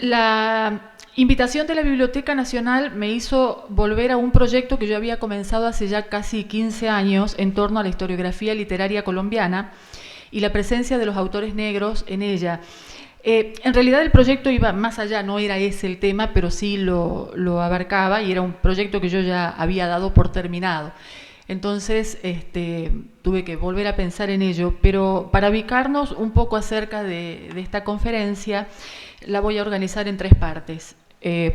La invitación de la Biblioteca Nacional me hizo volver a un proyecto que yo había comenzado hace ya casi 15 años en torno a la historiografía literaria colombiana y la presencia de los autores negros en ella. En realidad el proyecto iba más allá, no era ese el tema, pero sí lo abarcaba y era un proyecto que yo ya había dado por terminado. Entonces tuve que volver a pensar en ello, pero para ubicarnos un poco acerca de esta conferencia, la voy a organizar en tres partes.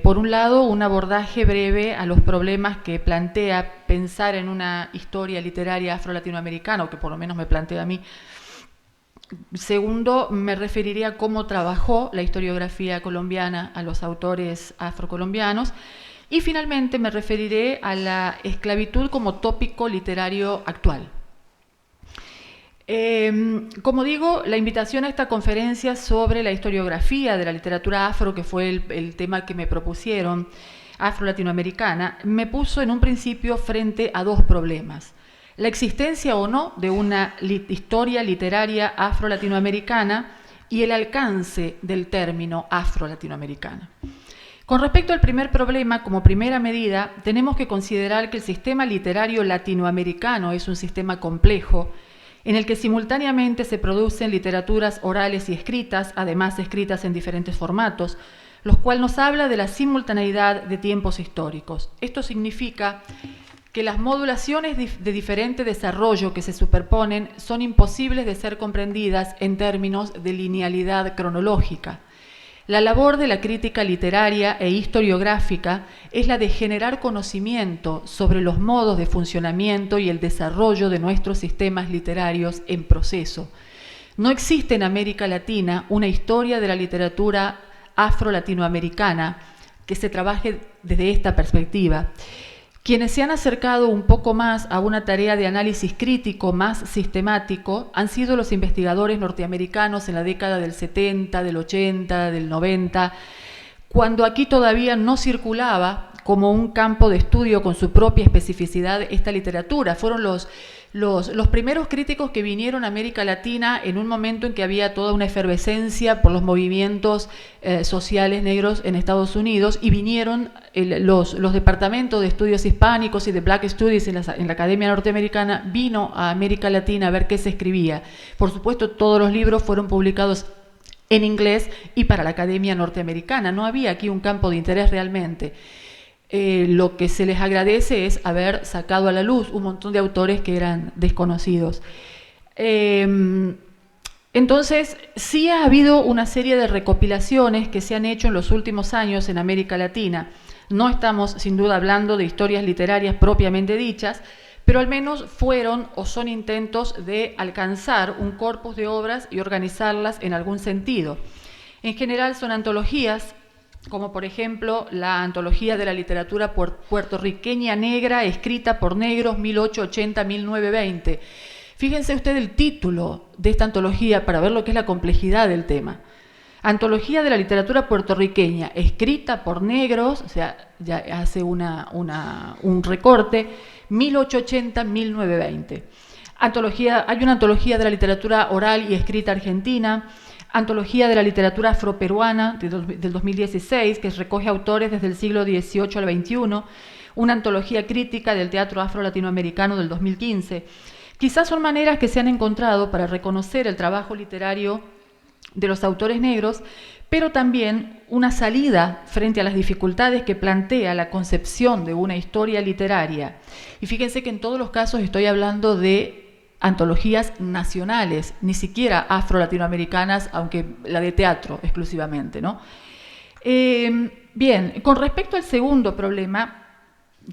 Por un lado, un abordaje breve a los problemas que plantea pensar en una historia literaria afro-latinoamericana, o que por lo menos me plantea a mí. Segundo, me referiré a cómo trabajó la historiografía colombiana a los autores afrocolombianos. Y finalmente me referiré a la esclavitud como tópico literario actual. Como digo, la invitación a esta conferencia sobre la historiografía de la literatura afro, que fue el tema que me propusieron, afro-latinoamericana, me puso en un principio frente a dos problemas. La existencia o no de una historia literaria afro-latinoamericana y el alcance del término afro-latinoamericana. Con respecto al primer problema, como primera medida, tenemos que considerar que el sistema literario latinoamericano es un sistema complejo, en el que simultáneamente se producen literaturas orales y escritas, además escritas en diferentes formatos, lo cual nos habla de la simultaneidad de tiempos históricos. Esto significa que las modulaciones de diferente desarrollo que se superponen son imposibles de ser comprendidas en términos de linealidad cronológica. La labor de la crítica literaria e historiográfica es la de generar conocimiento sobre los modos de funcionamiento y el desarrollo de nuestros sistemas literarios en proceso. No existe en América Latina una historia de la literatura afro-latinoamericana que se trabaje desde esta perspectiva. Quienes se han acercado un poco más a una tarea de análisis crítico más sistemático han sido los investigadores norteamericanos en la década del 70, del 80, del 90, cuando aquí todavía no circulaba como un campo de estudio con su propia especificidad esta literatura. Fueron los primeros críticos que vinieron a América Latina en un momento en que había toda una efervescencia por los movimientos sociales negros en Estados Unidos, y vinieron los departamentos de estudios hispánicos y de Black Studies en la Academia Norteamericana, vino a América Latina a ver qué se escribía. Por supuesto, todos los libros fueron publicados en inglés y para la Academia Norteamericana. No había aquí un campo de interés realmente. Lo que se les agradece es haber sacado a la luz un montón de autores que eran desconocidos. Entonces, sí ha habido una serie de recopilaciones que se han hecho en los últimos años en América Latina. No estamos, sin duda, hablando de historias literarias propiamente dichas, pero al menos fueron o son intentos de alcanzar un corpus de obras y organizarlas en algún sentido. En general son antologías, como por ejemplo la Antología de la Literatura Puertorriqueña Negra, escrita por negros 1880-1920. Fíjense usted el título de esta antología para ver lo que es la complejidad del tema. Antología de la Literatura Puertorriqueña, escrita por negros, o sea, ya hace un recorte, 1880-1920. Hay una antología de la literatura oral y escrita argentina, Antología de la Literatura Afroperuana del 2016, que recoge autores desde el siglo XVIII al XXI, una antología crítica del teatro afro-latinoamericano del 2015. Quizás son maneras que se han encontrado para reconocer el trabajo literario de los autores negros, pero también una salida frente a las dificultades que plantea la concepción de una historia literaria. Y fíjense que en todos los casos estoy hablando de antologías nacionales, ni siquiera afro-latinoamericanas, aunque la de teatro exclusivamente, ¿no? Bien, con respecto al segundo problema,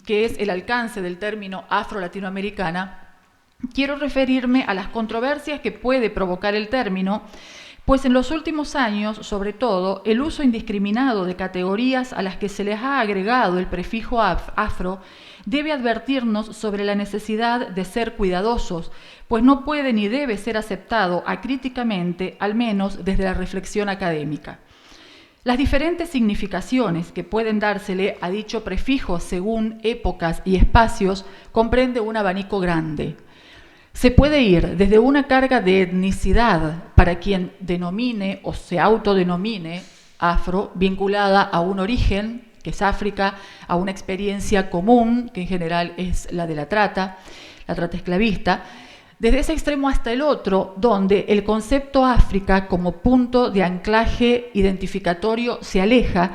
que es el alcance del término afro-latinoamericana, quiero referirme a las controversias que puede provocar el término, pues en los últimos años, sobre todo, el uso indiscriminado de categorías a las que se les ha agregado el prefijo afro debe advertirnos sobre la necesidad de ser cuidadosos, pues no puede ni debe ser aceptado acríticamente, al menos desde la reflexión académica. Las diferentes significaciones que pueden dársele a dicho prefijo según épocas y espacios comprende un abanico grande. Se puede ir desde una carga de etnicidad para quien denomine o se autodenomine afro vinculada a un origen, que es África, a una experiencia común, que en general es la de la trata esclavista, desde ese extremo hasta el otro, donde el concepto África como punto de anclaje identificatorio se aleja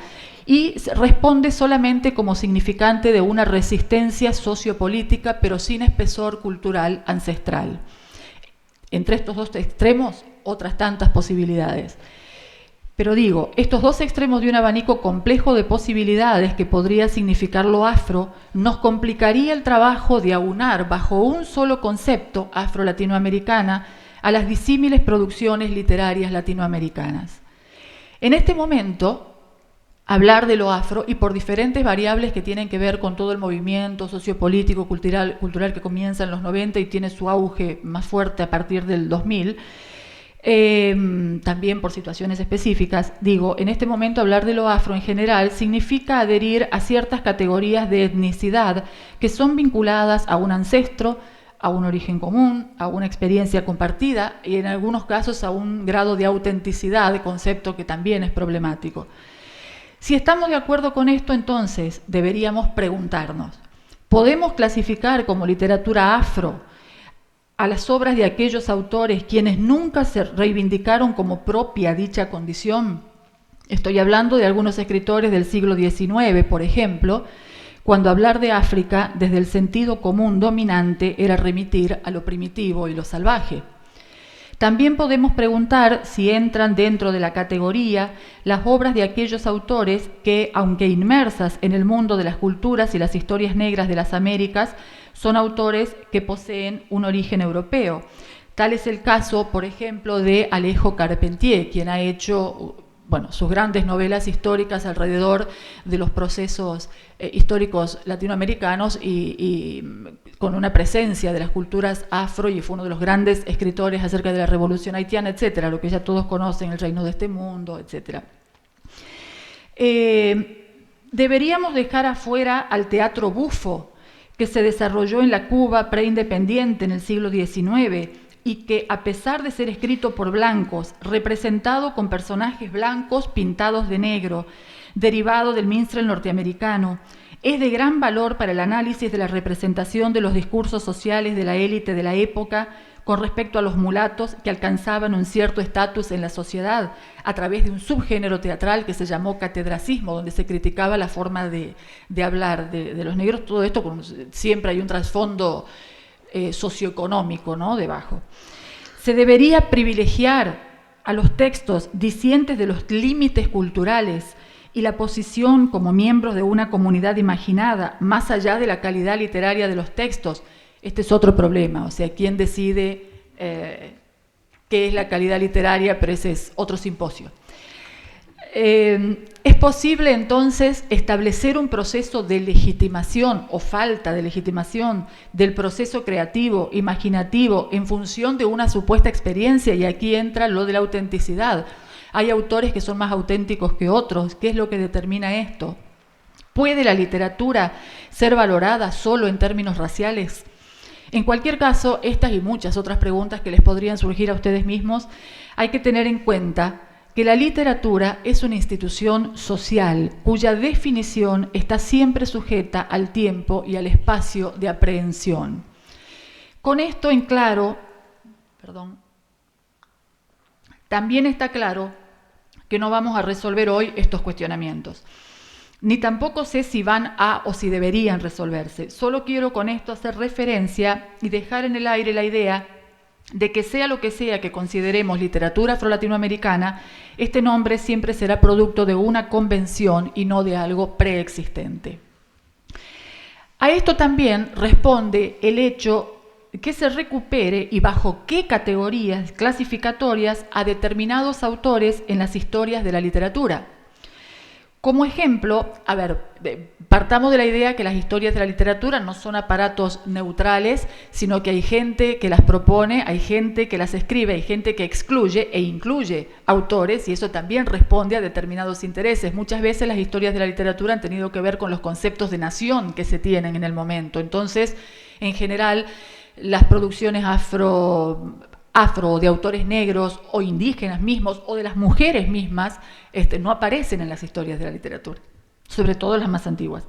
y responde solamente como significante de una resistencia sociopolítica, pero sin espesor cultural ancestral. Entre estos dos extremos, otras tantas posibilidades. Pero digo, estos dos extremos de un abanico complejo de posibilidades que podría significar lo afro, nos complicaría el trabajo de aunar bajo un solo concepto afro-latinoamericana a las disímiles producciones literarias latinoamericanas. En este momento, hablar de lo afro, y por diferentes variables que tienen que ver con todo el movimiento sociopolítico, cultural que comienza en los 90 y tiene su auge más fuerte a partir del 2000, también por situaciones específicas, digo, en este momento hablar de lo afro en general significa adherir a ciertas categorías de etnicidad que son vinculadas a un ancestro, a un origen común, a una experiencia compartida y en algunos casos a un grado de autenticidad, de concepto que también es problemático. Si estamos de acuerdo con esto, entonces deberíamos preguntarnos, ¿podemos clasificar como literatura afro a las obras de aquellos autores quienes nunca se reivindicaron como propia dicha condición? Estoy hablando de algunos escritores del siglo XIX, por ejemplo, cuando hablar de África desde el sentido común dominante era remitir a lo primitivo y lo salvaje. También podemos preguntar si entran dentro de la categoría las obras de aquellos autores que, aunque inmersas en el mundo de las culturas y las historias negras de las Américas, son autores que poseen un origen europeo. Tal es el caso, por ejemplo, de Alejo Carpentier, quien ha hecho sus grandes novelas históricas alrededor de los procesos históricos latinoamericanos y con una presencia de las culturas afro, y fue uno de los grandes escritores acerca de la revolución haitiana, etcétera, lo que ya todos conocen, El reino de este mundo, etcétera. Deberíamos dejar afuera al teatro bufo, que se desarrolló en la Cuba preindependiente en el siglo XIX, y que, a pesar de ser escrito por blancos, representado con personajes blancos pintados de negro, derivado del minstrel norteamericano, es de gran valor para el análisis de la representación de los discursos sociales de la élite de la época con respecto a los mulatos que alcanzaban un cierto estatus en la sociedad a través de un subgénero teatral que se llamó catedracismo, donde se criticaba la forma de hablar de los negros. Todo esto siempre hay un trasfondo socioeconómico, ¿no?, debajo. Se debería privilegiar a los textos dicientes de los límites culturales y la posición como miembros de una comunidad imaginada, más allá de la calidad literaria de los textos. Este es otro problema, o sea, ¿quién decide qué es la calidad literaria? Pero ese es otro simposio. Es posible entonces establecer un proceso de legitimación o falta de legitimación del proceso creativo, imaginativo, en función de una supuesta experiencia, y aquí entra lo de la autenticidad. Hay autores que son más auténticos que otros. ¿Qué es lo que determina esto? ¿Puede la literatura ser valorada solo en términos raciales? En cualquier caso, estas y muchas otras preguntas que les podrían surgir a ustedes mismos, hay que tener en cuenta que la literatura es una institución social cuya definición está siempre sujeta al tiempo y al espacio de aprehensión. Con esto en claro, también está claro que no vamos a resolver hoy estos cuestionamientos. Ni tampoco sé si van a o si deberían resolverse. Solo quiero con esto hacer referencia y dejar en el aire la idea de que sea lo que sea que consideremos literatura afro-latinoamericana, este nombre siempre será producto de una convención y no de algo preexistente. A esto también responde el hecho que se recupere y bajo qué categorías clasificatorias a determinados autores en las historias de la literatura. Como ejemplo, partamos de la idea que las historias de la literatura no son aparatos neutrales, sino que hay gente que las propone, hay gente que las escribe, hay gente que excluye e incluye autores, y eso también responde a determinados intereses. Muchas veces las historias de la literatura han tenido que ver con los conceptos de nación que se tienen en el momento. Entonces, en general, las producciones afro, o de autores negros o indígenas mismos o de las mujeres mismas, no aparecen en las historias de la literatura, sobre todo las más antiguas.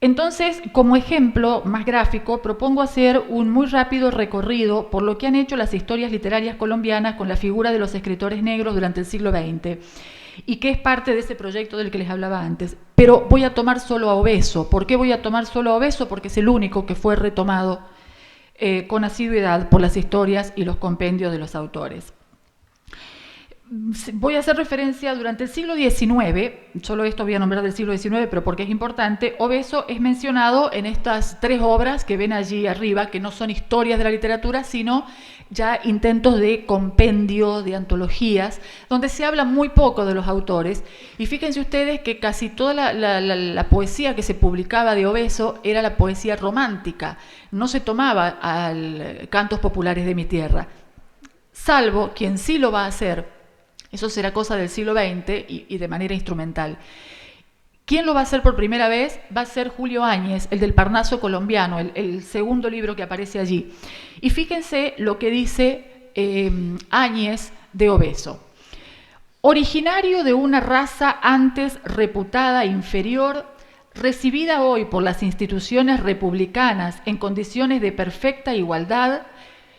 Entonces, como ejemplo más gráfico, propongo hacer un muy rápido recorrido por lo que han hecho las historias literarias colombianas con la figura de los escritores negros durante el siglo XX, y que es parte de ese proyecto del que les hablaba antes. Pero voy a tomar solo a Obeso. ¿Por qué voy a tomar solo a Obeso? Porque es el único que fue retomado con asiduidad por las historias y los compendios de los autores. Voy a hacer referencia durante el siglo XIX, solo esto voy a nombrar del siglo XIX, pero porque es importante. Obeso es mencionado en estas 3 obras que ven allí arriba, que no son historias de la literatura, sino ya intentos de compendio, de antologías, donde se habla muy poco de los autores. Y fíjense ustedes que casi toda la poesía que se publicaba de Obeso era la poesía romántica, no se tomaba al cantos populares de mi tierra, salvo quien sí lo va a hacer. Eso será cosa del siglo XX y de manera instrumental. ¿Quién lo va a hacer por primera vez? Va a ser Julio Áñez, el del Parnaso colombiano, el segundo libro que aparece allí. Y fíjense lo que dice Áñez de Obeso. Originario de una raza antes reputada inferior, recibida hoy por las instituciones republicanas en condiciones de perfecta igualdad,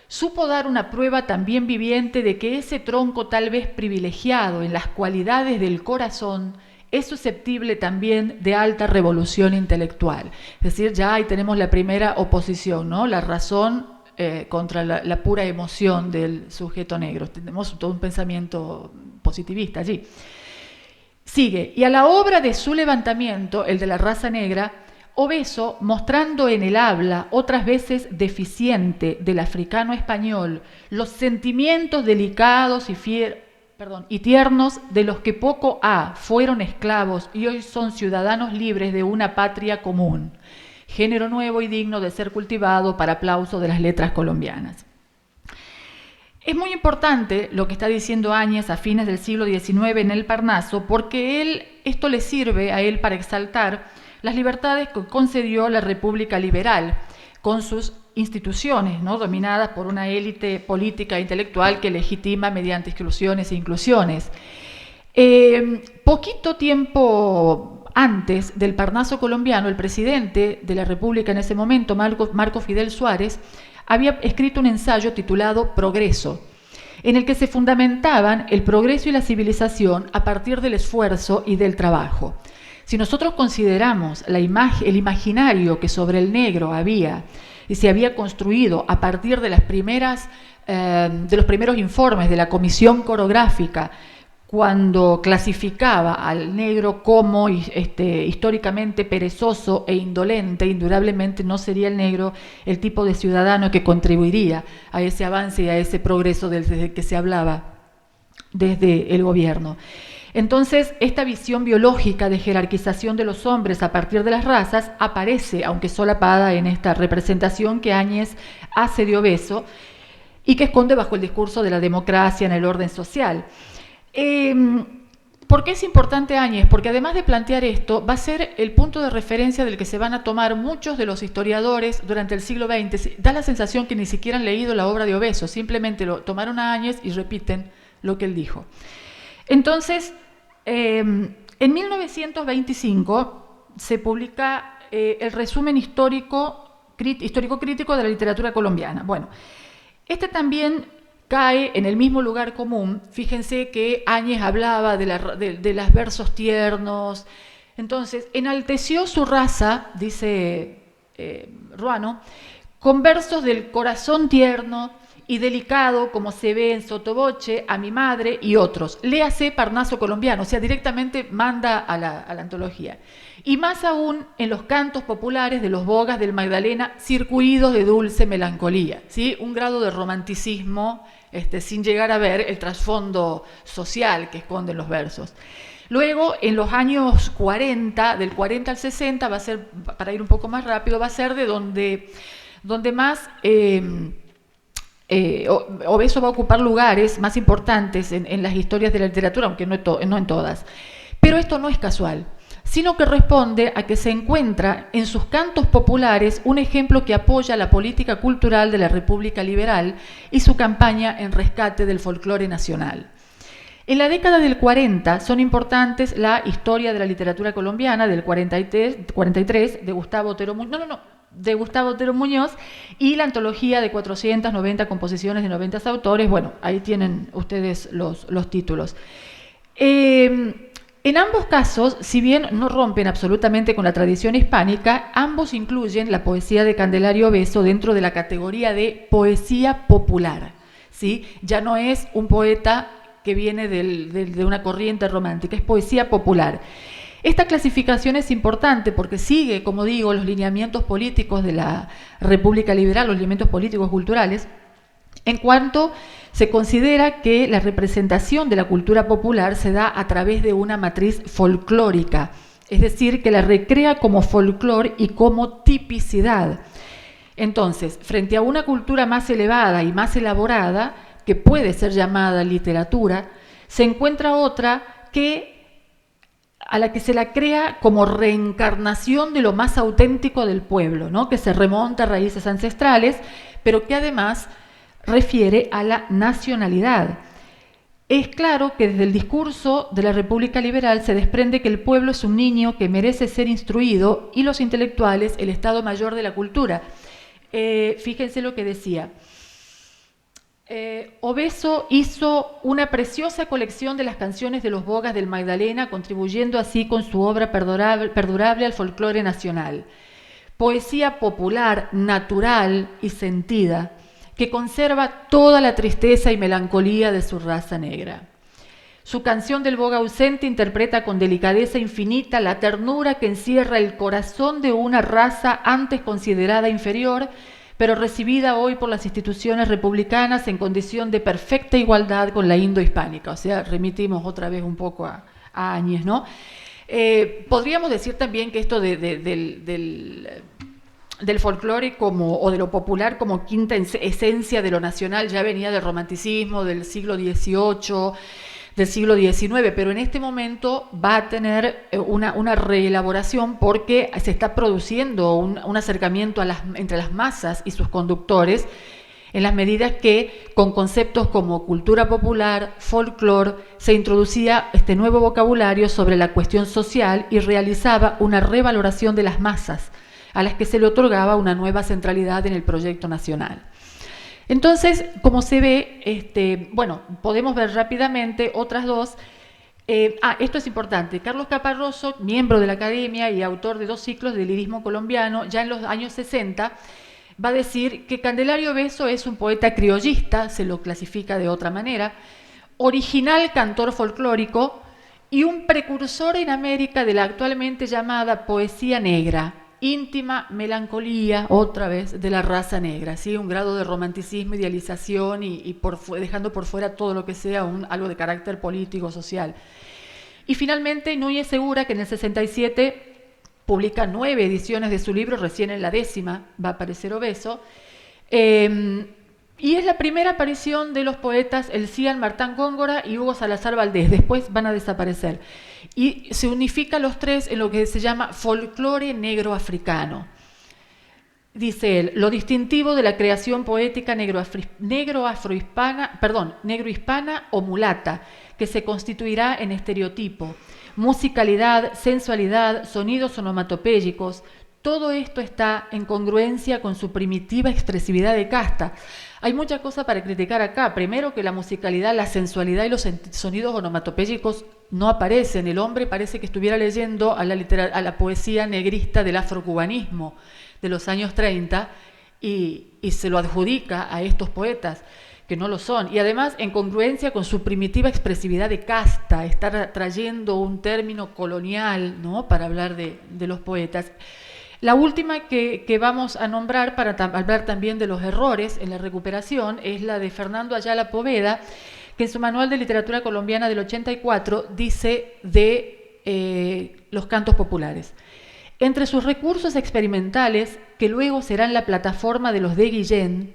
supo dar una prueba también viviente de que ese tronco tal vez privilegiado en las cualidades del corazón es susceptible también de alta revolución intelectual. Es decir, ya ahí tenemos la primera oposición, ¿no? La razón contra la pura emoción del sujeto negro. Tenemos todo un pensamiento positivista allí. Sigue, y a la obra de su levantamiento, el de la raza negra, Obeso, mostrando en el habla, otras veces deficiente, del africano español, los sentimientos delicados y tiernos de los que poco ha fueron esclavos y hoy son ciudadanos libres de una patria común, género nuevo y digno de ser cultivado para aplauso de las letras colombianas. Es muy importante lo que está diciendo Áñez a fines del siglo XIX en el Parnaso, porque esto le sirve a él para exaltar las libertades que concedió la República Liberal con sus instituciones, ¿no? Dominadas por una élite política e intelectual que legitima mediante exclusiones e inclusiones. Poquito tiempo antes del Parnaso colombiano, el presidente de la República en ese momento, Marco Fidel Suárez, había escrito un ensayo titulado Progreso, en el que se fundamentaban el progreso y la civilización a partir del esfuerzo y del trabajo. Si nosotros consideramos el imaginario que sobre el negro había y se había construido a partir de los primeros informes de la Comisión Corográfica, cuando clasificaba al negro como históricamente perezoso e indolente, indudablemente no sería el negro el tipo de ciudadano que contribuiría a ese avance y a ese progreso del que se hablaba desde el gobierno. Entonces, esta visión biológica de jerarquización de los hombres a partir de las razas aparece, aunque solapada, en esta representación que Áñez hace de Obeso y que esconde bajo el discurso de la democracia en el orden social. ¿Por qué es importante Áñez? Porque además de plantear esto, va a ser el punto de referencia del que se van a tomar muchos de los historiadores durante el siglo XX. Da la sensación que ni siquiera han leído la obra de Obeso, simplemente lo tomaron a Áñez y repiten lo que él dijo. Entonces, en 1925 se publica el resumen histórico-crítico de la literatura colombiana. Bueno, este también cae en el mismo lugar común. Fíjense que Áñez hablaba de los versos tiernos. Entonces, enalteció su raza, dice Ruano, con versos del corazón tierno y delicado, como se ve en Sotoboche, A mi madre y otros. Léase Parnaso colombiano, o sea, directamente manda a la antología. Y más aún en los cantos populares de los bogas del Magdalena, circuidos de dulce melancolía, ¿sí? Un grado de romanticismo sin llegar a ver el trasfondo social que esconden los versos. Luego, en los años 40, del 40 al 60, va a ser, para ir un poco más rápido, va a ser de donde más Obeso va a ocupar lugares más importantes en las historias de la literatura, aunque no en todas. Pero esto no es casual. sino que responde a que se encuentra en sus cantos populares un ejemplo que apoya la política cultural de la República Liberal y su campaña en rescate del folclore nacional. En la década del 40 son importantes la Historia de la literatura colombiana del 43 de Gustavo Otero Muñoz y la antología de 490 composiciones de 90 autores. Bueno, ahí tienen ustedes los títulos. En ambos casos, si bien no rompen absolutamente con la tradición hispánica, ambos incluyen la poesía de Candelario Beso dentro de la categoría de poesía popular, ¿sí? Ya no es un poeta que viene de una corriente romántica, es poesía popular. Esta clasificación es importante porque sigue, como digo, los lineamientos políticos de la República Liberal, los lineamientos políticos culturales, en cuanto se considera que la representación de la cultura popular se da a través de una matriz folclórica, es decir, que la recrea como folclore y como tipicidad. Entonces, frente a una cultura más elevada y más elaborada, que puede ser llamada literatura, se encuentra otra a la que se la crea como reencarnación de lo más auténtico del pueblo, ¿no? Que se remonta a raíces ancestrales, pero que además refiere a la nacionalidad. Es claro que desde el discurso de la República Liberal se desprende que el pueblo es un niño que merece ser instruido y los intelectuales el Estado Mayor de la cultura. Fíjense lo que decía. Obeso hizo una preciosa colección de las canciones de los Bogas del Magdalena, contribuyendo así con su obra perdurable al folclore nacional. Poesía popular, natural y sentida, que conserva toda la tristeza y melancolía de su raza negra. Su canción del Boga ausente interpreta con delicadeza infinita la ternura que encierra el corazón de una raza antes considerada inferior, pero recibida hoy por las instituciones republicanas en condición de perfecta igualdad con la indohispánica. O sea, remitimos otra vez un poco a Áñez, ¿no? Podríamos decir también que esto del folclore o de lo popular como quinta esencia de lo nacional ya venía del romanticismo del siglo XVIII, del siglo XIX, pero en este momento va a tener una reelaboración porque se está produciendo un acercamiento entre las masas y sus conductores en las medidas que con conceptos como cultura popular, folclore, se introducía este nuevo vocabulario sobre la cuestión social y realizaba una revaloración de las masas a las que se le otorgaba una nueva centralidad en el proyecto nacional. Entonces, como se ve, bueno, podemos ver rápidamente otras dos. Esto es importante. Carlos Caparroso, miembro de la Academia y autor de 2 ciclos de lirismo colombiano, ya en los años 60, va a decir que Candelario Beso es un poeta criollista, se lo clasifica de otra manera, original cantor folclórico y un precursor en América de la actualmente llamada poesía negra, íntima melancolía, otra vez, de la raza negra, ¿sí? Un grado de romanticismo, idealización y dejando por fuera todo lo que sea algo de carácter político, social. Y finalmente, Núñez Segura, que en el 67 publica 9 ediciones de su libro, recién en la 10ª va a aparecer Obeso, y es la primera aparición de los poetas Elcían Martán Góngora y Hugo Salazar Valdés, después van a desaparecer. Y se unifica los tres en lo que se llama folclore negro-africano. Dice él, lo distintivo de la creación poética negrohispana o mulata, que se constituirá en estereotipo, musicalidad, sensualidad, sonidos onomatopéyicos, todo esto está en congruencia con su primitiva expresividad de casta. Hay mucha cosa para criticar acá. Primero, que la musicalidad, la sensualidad y los sonidos onomatopéyicos no aparecen. El hombre parece que estuviera leyendo a la poesía negrista del afrocubanismo de los años 30 y se lo adjudica a estos poetas, que no lo son. Y además, en congruencia con su primitiva expresividad de casta, estar trayendo un término colonial, ¿no?, para hablar de los poetas. La última que vamos a nombrar para hablar también de los errores en la recuperación es la de Fernando Ayala Poveda, que en su Manual de Literatura Colombiana del 84 dice de los cantos populares. Entre sus recursos experimentales, que luego serán la plataforma de los de Guillén,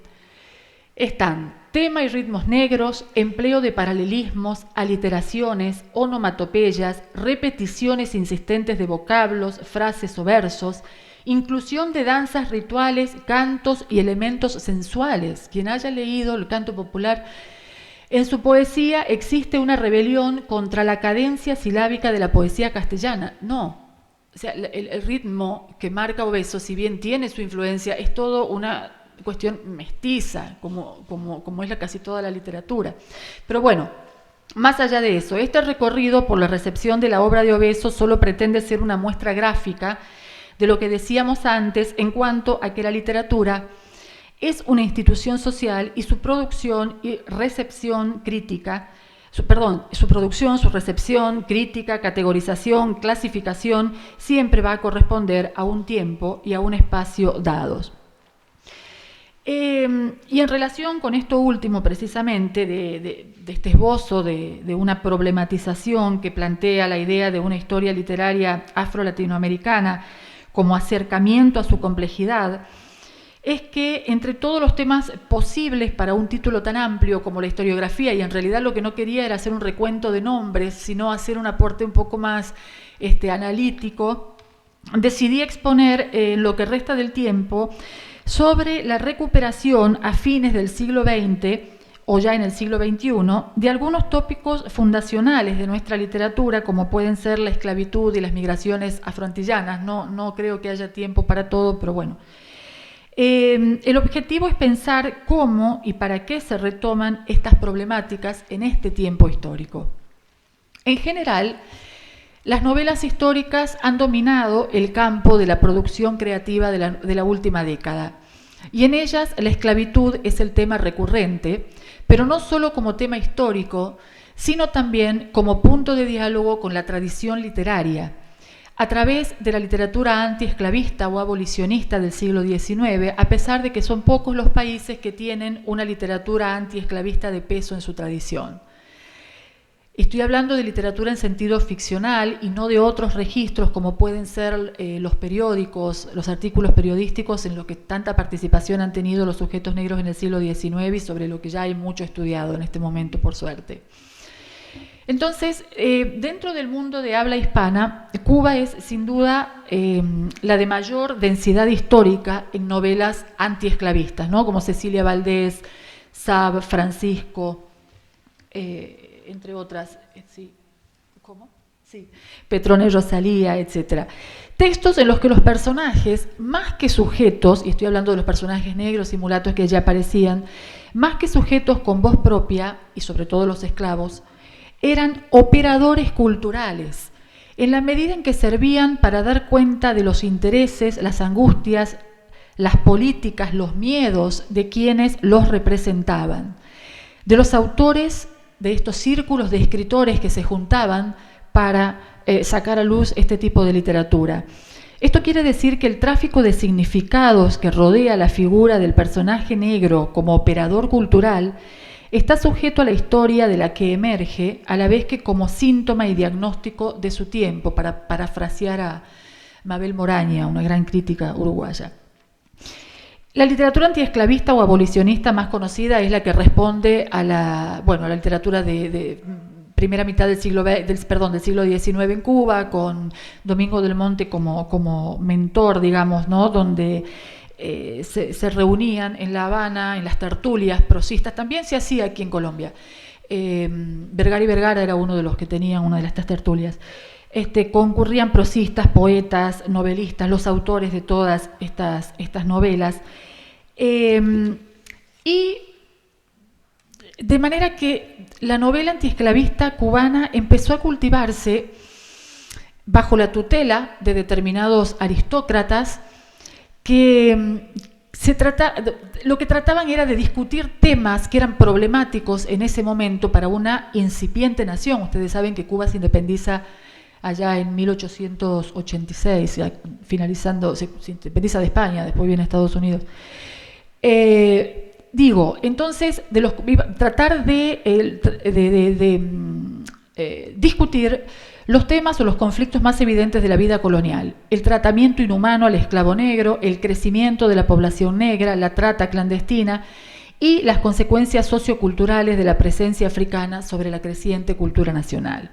están tema y ritmos negros, empleo de paralelismos, aliteraciones, onomatopeyas, repeticiones insistentes de vocablos, frases o versos, inclusión de danzas rituales, cantos y elementos sensuales. Quien haya leído el canto popular, en su poesía existe una rebelión contra la cadencia silábica de la poesía castellana. No, o sea, el ritmo que marca Obeso, si bien tiene su influencia, es todo una cuestión mestiza, como es casi toda la literatura. Pero bueno, más allá de eso, este recorrido por la recepción de la obra de Obeso solo pretende ser una muestra gráfica de lo que decíamos antes en cuanto a que la literatura es una institución social y su producción y recepción crítica, su producción, su recepción, crítica, categorización, clasificación, siempre va a corresponder a un tiempo y a un espacio dados. Y en relación con esto último, precisamente, de este esbozo de una problematización que plantea la idea de una historia literaria afro-latinoamericana como acercamiento a su complejidad, es que entre todos los temas posibles para un título tan amplio como la historiografía, y en realidad lo que no quería era hacer un recuento de nombres, sino hacer un aporte un poco más analítico, decidí exponer en lo que resta del tiempo sobre la recuperación a fines del siglo XX o ya en el siglo XXI de algunos tópicos fundacionales de nuestra literatura, como pueden ser la esclavitud y las migraciones afroantillanas. No creo que haya tiempo para todo, pero bueno. El objetivo es pensar cómo y para qué se retoman estas problemáticas en este tiempo histórico. En general, las novelas históricas han dominado el campo de la producción creativa de la última década, y en ellas la esclavitud es el tema recurrente, pero no solo como tema histórico, sino también como punto de diálogo con la tradición literaria, a través de la literatura antiesclavista o abolicionista del siglo XIX, a pesar de que son pocos los países que tienen una literatura antiesclavista de peso en su tradición. Estoy hablando de literatura en sentido ficcional y no de otros registros como pueden ser los periódicos, los artículos periodísticos en los que tanta participación han tenido los sujetos negros en el siglo XIX y sobre lo que ya hay mucho estudiado en este momento, por suerte. Entonces, dentro del mundo de habla hispana, Cuba es sin duda la de mayor densidad histórica en novelas antiesclavistas, ¿no? Como Cecilia Valdés, Sab, Francisco, entre otras, sí, ¿cómo? Sí, Petrone Rosalía, etc. Textos en los que los personajes, más que sujetos, y estoy hablando de los personajes negros y mulatos que ya aparecían, más que sujetos con voz propia, y sobre todo los esclavos, eran operadores culturales, en la medida en que servían para dar cuenta de los intereses, las angustias, las políticas, los miedos de quienes los representaban, de los autores de estos círculos de escritores que se juntaban para sacar a luz este tipo de literatura. Esto quiere decir que el tráfico de significados que rodea la figura del personaje negro como operador cultural está sujeto a la historia de la que emerge, a la vez que como síntoma y diagnóstico de su tiempo, para parafrasear a Mabel Moraña, una gran crítica uruguaya. La literatura antiesclavista o abolicionista más conocida es la que responde a la literatura de primera mitad del siglo XIX en Cuba, con Domingo del Monte como mentor, digamos, ¿no? Donde se reunían en La Habana, en las tertulias prosistas. También se hacía aquí en Colombia. Vergara y Vergara era uno de los que tenían una de estas tertulias. Concurrían prosistas, poetas, novelistas, los autores de todas estas novelas. Y de manera que la novela antiesclavista cubana empezó a cultivarse bajo la tutela de determinados aristócratas que lo que trataban era de discutir temas que eran problemáticos en ese momento para una incipiente nación. Ustedes saben que Cuba se independiza allá en 1886, finalizando, se independiza de España, después viene a Estados Unidos. Entonces, tratar de discutir los temas o los conflictos más evidentes de la vida colonial: el tratamiento inhumano al esclavo negro, el crecimiento de la población negra, la trata clandestina y las consecuencias socioculturales de la presencia africana sobre la creciente cultura nacional.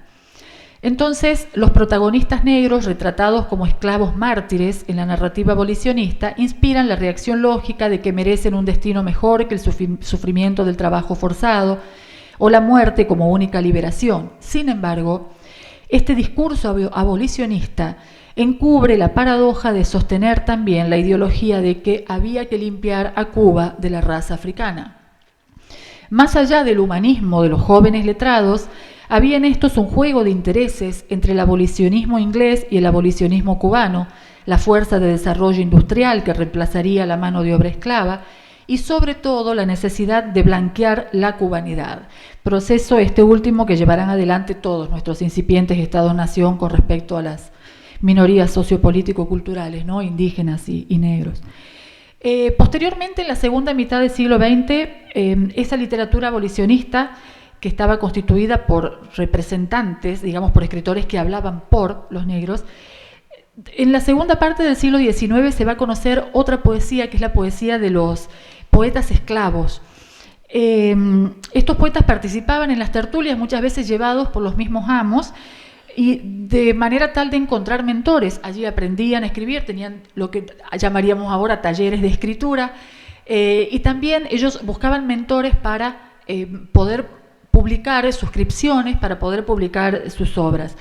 Entonces, los protagonistas negros, retratados como esclavos mártires en la narrativa abolicionista, inspiran la reacción lógica de que merecen un destino mejor que el sufrimiento del trabajo forzado o la muerte como única liberación. Sin embargo, este discurso abolicionista encubre la paradoja de sostener también la ideología de que había que limpiar a Cuba de la raza africana. Más allá del humanismo de los jóvenes letrados, había en estos un juego de intereses entre el abolicionismo inglés y el abolicionismo cubano, la fuerza de desarrollo industrial que reemplazaría la mano de obra esclava y sobre todo la necesidad de blanquear la cubanidad, proceso este último que llevarán adelante todos nuestros incipientes estados-nación con respecto a las minorías sociopolítico-culturales, ¿no? Indígenas y negros. Posteriormente, en la segunda mitad del siglo XX, esa literatura abolicionista que estaba constituida por representantes, digamos, por escritores que hablaban por los negros. En la segunda parte del siglo XIX se va a conocer otra poesía, que es la poesía de los poetas esclavos. Estos poetas participaban en las tertulias, muchas veces llevados por los mismos amos, y de manera tal de encontrar mentores. Allí aprendían a escribir, tenían lo que llamaríamos ahora talleres de escritura, y también ellos buscaban mentores para poder publicar suscripciones, para poder publicar sus obras.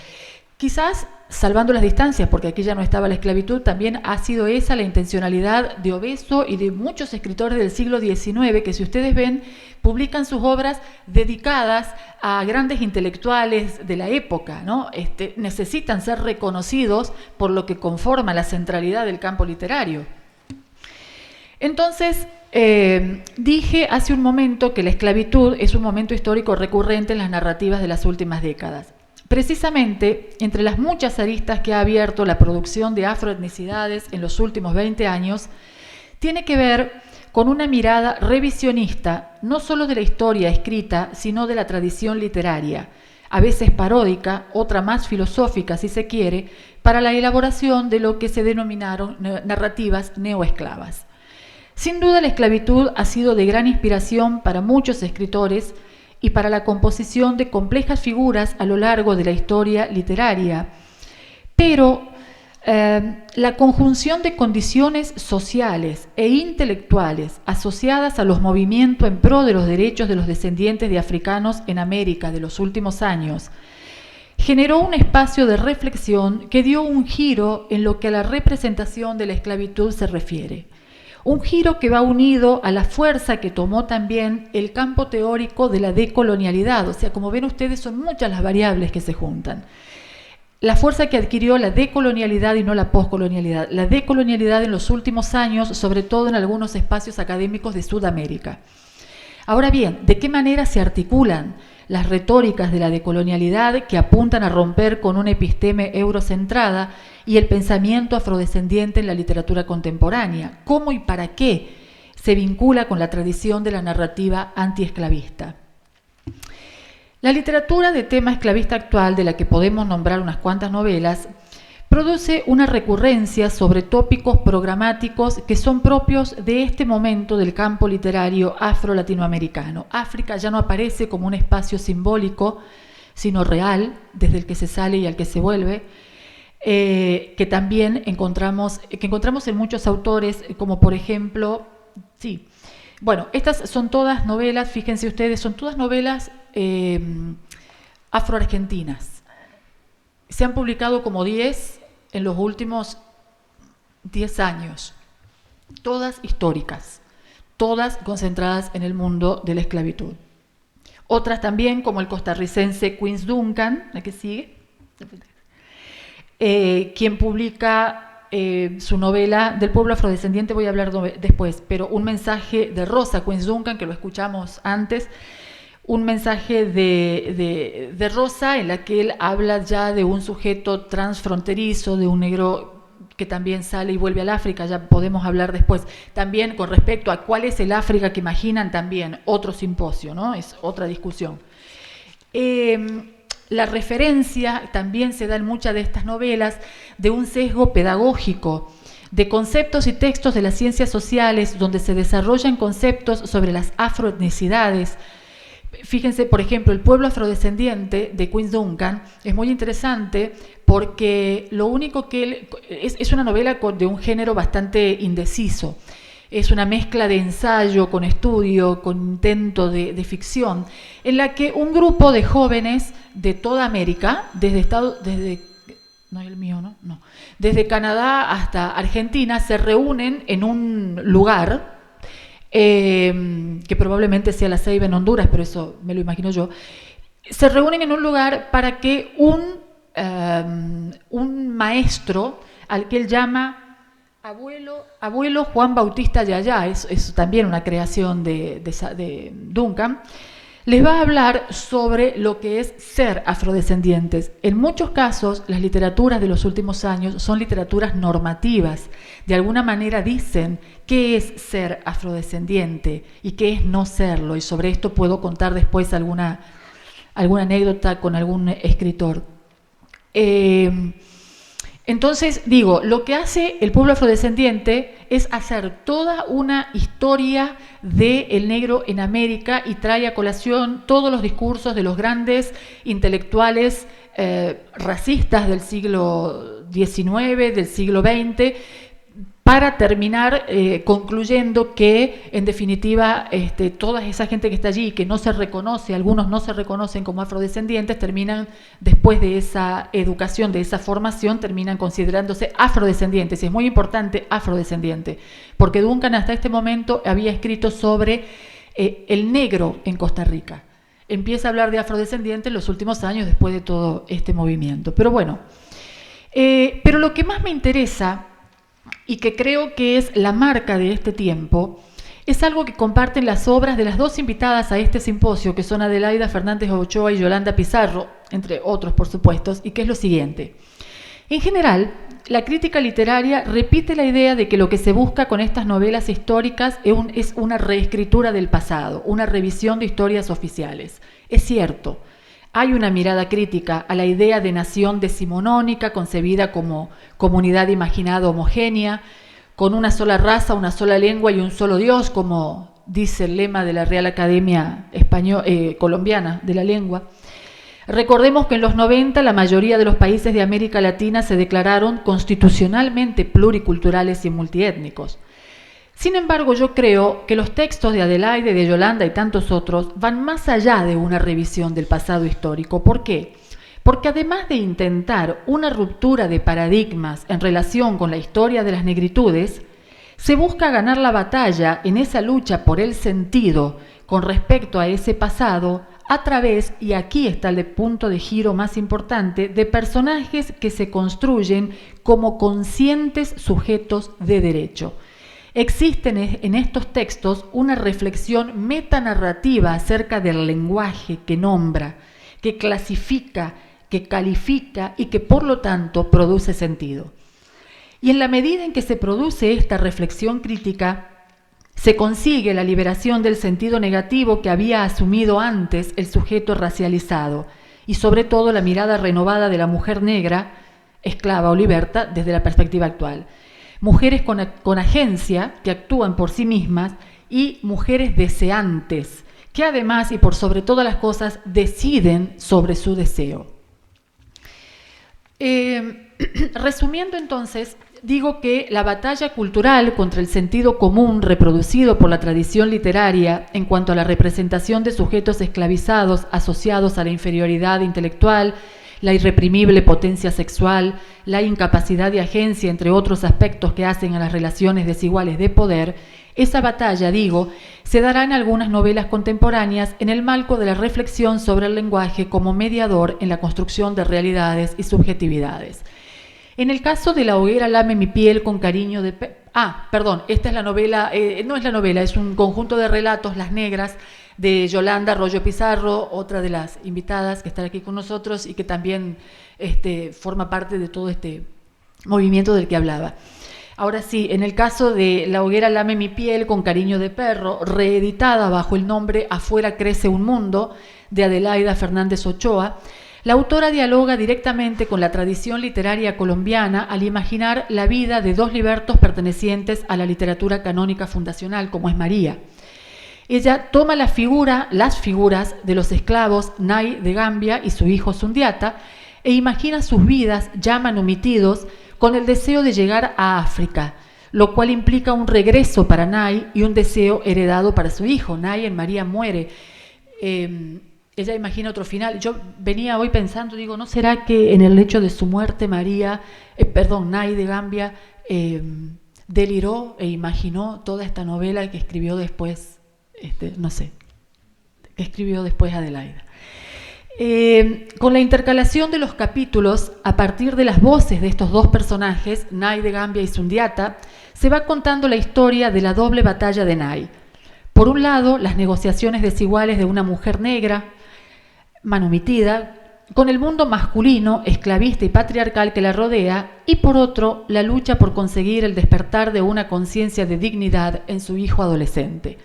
Quizás, salvando las distancias, porque aquí ya no estaba la esclavitud, también ha sido esa la intencionalidad de Obeso y de muchos escritores del siglo XIX, que si ustedes ven, publican sus obras dedicadas a grandes intelectuales de la época, ¿no? Necesitan ser reconocidos por lo que conforma la centralidad del campo literario. Entonces, dije hace un momento que la esclavitud es un momento histórico recurrente en las narrativas de las últimas décadas. Precisamente, entre las muchas aristas que ha abierto la producción de afroetnicidades en los últimos 20 años, tiene que ver con una mirada revisionista, no solo de la historia escrita, sino de la tradición literaria, a veces paródica, otra más filosófica, si se quiere, para la elaboración de lo que se denominaron narrativas neoesclavas. Sin duda, la esclavitud ha sido de gran inspiración para muchos escritores y para la composición de complejas figuras a lo largo de la historia literaria, pero la conjunción de condiciones sociales e intelectuales asociadas a los movimientos en pro de los derechos de los descendientes de africanos en América de los últimos años generó un espacio de reflexión que dio un giro en lo que a la representación de la esclavitud se refiere. Un giro que va unido a la fuerza que tomó también el campo teórico de la decolonialidad. O sea, como ven ustedes, son muchas las variables que se juntan. La fuerza que adquirió la decolonialidad y no la poscolonialidad. La decolonialidad en los últimos años, sobre todo en algunos espacios académicos de Sudamérica. Ahora bien, ¿de qué manera se articulan las retóricas de la decolonialidad que apuntan a romper con una episteme eurocentrada y el pensamiento afrodescendiente en la literatura contemporánea? ¿Cómo y para qué se vincula con la tradición de la narrativa antiesclavista? La literatura de tema esclavista actual, de la que podemos nombrar unas cuantas novelas, produce una recurrencia sobre tópicos programáticos que son propios de este momento del campo literario afro-latinoamericano. África ya no aparece como un espacio simbólico, sino real, desde el que se sale y al que se vuelve, que también encontramos en muchos autores, como por ejemplo, sí, bueno, estas son todas novelas, fíjense ustedes, son todas novelas afroargentinas. Se han publicado como 10 en los últimos 10 años, todas históricas, todas concentradas en el mundo de la esclavitud. Otras también, como el costarricense Quince Duncan, la que sigue, quien publica su novela del pueblo afrodescendiente, voy a hablar después, pero un mensaje de Rosa Quince Duncan, que lo escuchamos antes, un mensaje de Rosa en la que él habla ya de un sujeto transfronterizo, de un negro que también sale y vuelve al África, ya podemos hablar después. También con respecto a cuál es el África que imaginan, también otro simposio, ¿no? Es otra discusión. La referencia también se da en muchas de estas novelas de un sesgo pedagógico, de conceptos y textos de las ciencias sociales donde se desarrollan conceptos sobre las afroetnicidades. Fíjense, por ejemplo, El pueblo afrodescendiente de Quince Duncan es muy interesante porque lo único que él... es una novela de un género bastante indeciso. Es una mezcla de ensayo con estudio, con intento de ficción, en la que un grupo de jóvenes de toda América, desde Canadá hasta Argentina, se reúnen en un lugar, que probablemente sea La Ceiba en Honduras, pero eso me lo imagino yo. Se reúnen en un lugar para que un maestro, al que él llama Abuelo Juan Bautista Yayá, es también una creación de Duncan, les va a hablar sobre lo que es ser afrodescendientes. En muchos casos, las literaturas de los últimos años son literaturas normativas. De alguna manera dicen qué es ser afrodescendiente y qué es no serlo. Y sobre esto puedo contar después alguna anécdota con algún escritor. Entonces, digo, lo que hace El pueblo afrodescendiente es hacer toda una historia del negro en América y trae a colación todos los discursos de los grandes intelectuales racistas del siglo XIX, del siglo XX, para terminar concluyendo que, en definitiva, toda esa gente que está allí, que no se reconoce, algunos no se reconocen como afrodescendientes, terminan, después de esa educación, de esa formación, terminan considerándose afrodescendientes. Y es muy importante afrodescendiente, porque Duncan hasta este momento había escrito sobre el negro en Costa Rica. Empieza a hablar de afrodescendientes en los últimos años, después de todo este movimiento. Pero bueno, pero lo que más me interesa, y que creo que es la marca de este tiempo, es algo que comparten las obras de las dos invitadas a este simposio, que son Adelaida Fernández Ochoa y Yolanda Pizarro, entre otros por supuesto, y que es lo siguiente. En general, la crítica literaria repite la idea de que lo que se busca con estas novelas históricas es una reescritura del pasado, una revisión de historias oficiales. Es cierto. Hay una mirada crítica a la idea de nación decimonónica, concebida como comunidad imaginada homogénea, con una sola raza, una sola lengua y un solo Dios, como dice el lema de la Real Academia Colombiana de la Lengua. Recordemos que en los 90 la mayoría de los países de América Latina se declararon constitucionalmente pluriculturales y multiétnicos. Sin embargo, yo creo que los textos de Adelaide, de Yolanda y tantos otros van más allá de una revisión del pasado histórico. ¿Por qué? Porque además de intentar una ruptura de paradigmas en relación con la historia de las negritudes, se busca ganar la batalla en esa lucha por el sentido con respecto a ese pasado a través, y aquí está el punto de giro más importante, de personajes que se construyen como conscientes sujetos de derecho. Existe en estos textos una reflexión metanarrativa acerca del lenguaje que nombra, que clasifica, que califica y que por lo tanto produce sentido. Y en la medida en que se produce esta reflexión crítica, se consigue la liberación del sentido negativo que había asumido antes el sujeto racializado y sobre todo la mirada renovada de la mujer negra, esclava o liberta, desde la perspectiva actual. Mujeres con agencia, que actúan por sí mismas, y mujeres deseantes, que además y por sobre todas las cosas deciden sobre su deseo. Resumiendo entonces, digo que la batalla cultural contra el sentido común reproducido por la tradición literaria en cuanto a la representación de sujetos esclavizados asociados a la inferioridad intelectual, la irreprimible potencia sexual, la incapacidad de agencia, entre otros aspectos que hacen a las relaciones desiguales de poder, esa batalla, digo, se dará en algunas novelas contemporáneas en el marco de la reflexión sobre el lenguaje como mediador en la construcción de realidades y subjetividades. En el caso de La hoguera lame mi piel con cariño de... esta es la novela, no es la novela, es un conjunto de relatos, Las Negras, de Yolanda Arroyo Pizarro, otra de las invitadas que está aquí con nosotros y que también forma parte de todo este movimiento del que hablaba. Ahora sí, en el caso de La hoguera lame mi piel con cariño de perro, reeditada bajo el nombre Afuera crece un mundo, de Adelaida Fernández Ochoa, La autora dialoga directamente con la tradición literaria colombiana al imaginar la vida de dos libertos pertenecientes a la literatura canónica fundacional, como es María. Ella toma las figuras de los esclavos Nay de Gambia y su hijo Sundiata e imagina sus vidas ya manumitidos con el deseo de llegar a África, lo cual implica un regreso para Nay y un deseo heredado para su hijo. Nay en María muere. Ella imagina otro final. Yo venía hoy pensando, digo, ¿no será que en el hecho de su muerte Nay de Gambia deliró e imaginó toda esta novela que escribió después, que escribió después Adelaida? Con la intercalación de los capítulos, a partir de las voces de estos dos personajes, Nay de Gambia y Sundiata, se va contando la historia de la doble batalla de Nay. Por un lado, las negociaciones desiguales de una mujer negra, manumitida, con el mundo masculino, esclavista y patriarcal que la rodea, y por otro, la lucha por conseguir el despertar de una conciencia de dignidad en su hijo adolescente.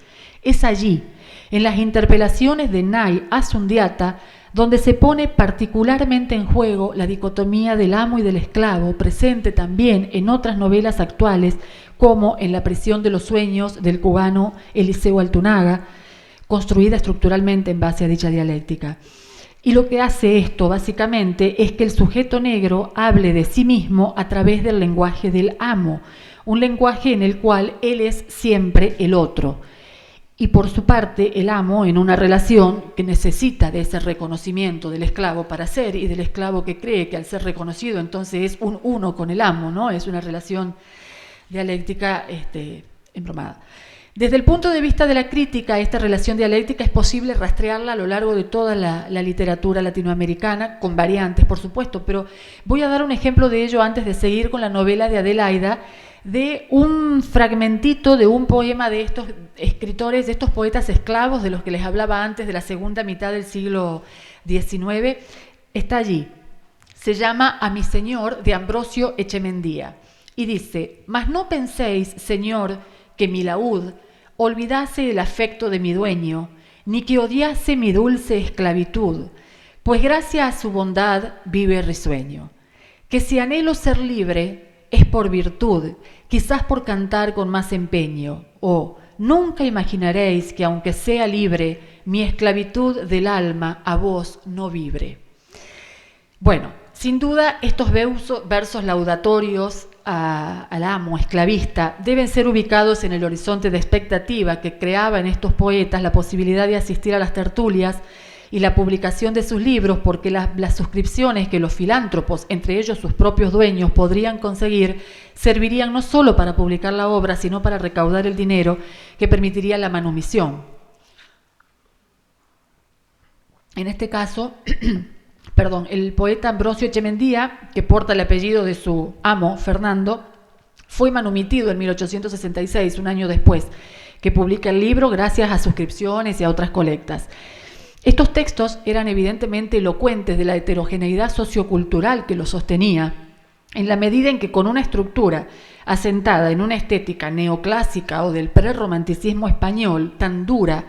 Es allí, en las interpelaciones de Nay a Sundiata, donde se pone particularmente en juego la dicotomía del amo y del esclavo, presente también en otras novelas actuales, como en La prisión de los sueños del cubano Eliseo Altunaga, construida estructuralmente en base a dicha dialéctica. Y lo que hace esto, básicamente, es que el sujeto negro hable de sí mismo a través del lenguaje del amo, un lenguaje en el cual él es siempre el otro. Y por su parte, el amo, en una relación que necesita de ese reconocimiento del esclavo para ser, y del esclavo que cree que al ser reconocido entonces es un uno con el amo, ¿no? Es una relación dialéctica embromada. Desde el punto de vista de la crítica, esta relación dialéctica es posible rastrearla a lo largo de toda la literatura latinoamericana, con variantes, por supuesto, pero voy a dar un ejemplo de ello antes de seguir con la novela de Adelaida, de un fragmentito de un poema de estos escritores, de estos poetas esclavos de los que les hablaba antes, de la segunda mitad del siglo XIX. Está allí. Se llama A mi señor, de Ambrosio Echemendía, y dice: «Mas no penséis, señor, que mi laúd olvidase el afecto de mi dueño, ni que odiase mi dulce esclavitud, pues gracias a su bondad vive risueño. Que si anhelo ser libre, es por virtud, quizás por cantar con más empeño. Oh, nunca imaginaréis que aunque sea libre, mi esclavitud del alma a vos no vibre». Bueno, sin duda estos versos laudatorios al amo esclavista deben ser ubicados en el horizonte de expectativa que creaba en estos poetas la posibilidad de asistir a las tertulias y la publicación de sus libros, porque las suscripciones que los filántropos, entre ellos sus propios dueños, podrían conseguir, servirían no solo para publicar la obra, sino para recaudar el dinero que permitiría la manumisión. En este caso, el poeta Ambrosio Echemendía, que porta el apellido de su amo, Fernando, fue manumitido en 1866, un año después, que publica el libro gracias a suscripciones y a otras colectas. Estos textos eran evidentemente elocuentes de la heterogeneidad sociocultural que los sostenía, en la medida en que con una estructura asentada en una estética neoclásica o del prerromanticismo español tan dura,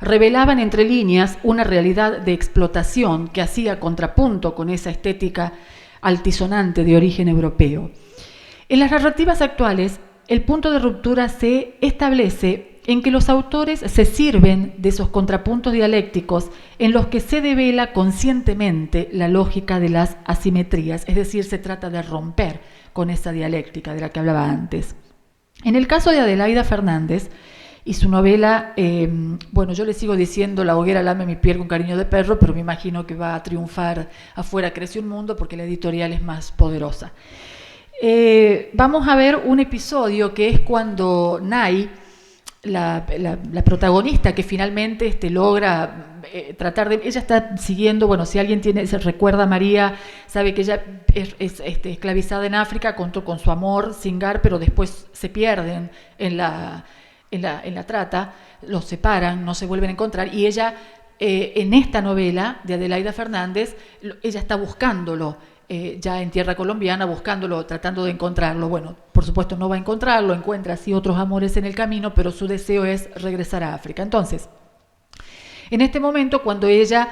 revelaban entre líneas una realidad de explotación que hacía contrapunto con esa estética altisonante de origen europeo. En las narrativas actuales, el punto de ruptura se establece en que los autores se sirven de esos contrapuntos dialécticos en los que se devela conscientemente la lógica de las asimetrías, es decir, se trata de romper con esa dialéctica de la que hablaba antes. En el caso de Adelaida Fernández y su novela, yo le sigo diciendo La hoguera lame mi piel con cariño de perro, pero me imagino que va a triunfar Afuera crece un mundo porque la editorial es más poderosa. Vamos a ver un episodio que es cuando Nay, la protagonista que finalmente logra tratar de... Ella está siguiendo, si alguien se recuerda a María, sabe que ella es esclavizada en África con su amor, Singar, pero después se pierden en la trata, los separan, no se vuelven a encontrar, y ella, en esta novela de Adelaida Fernández, ella está buscándolo, ya en tierra colombiana, buscándolo, tratando de encontrarlo. Bueno, por supuesto no va a encontrarlo, encuentra así otros amores en el camino, pero su deseo es regresar a África. Entonces, en este momento, cuando ella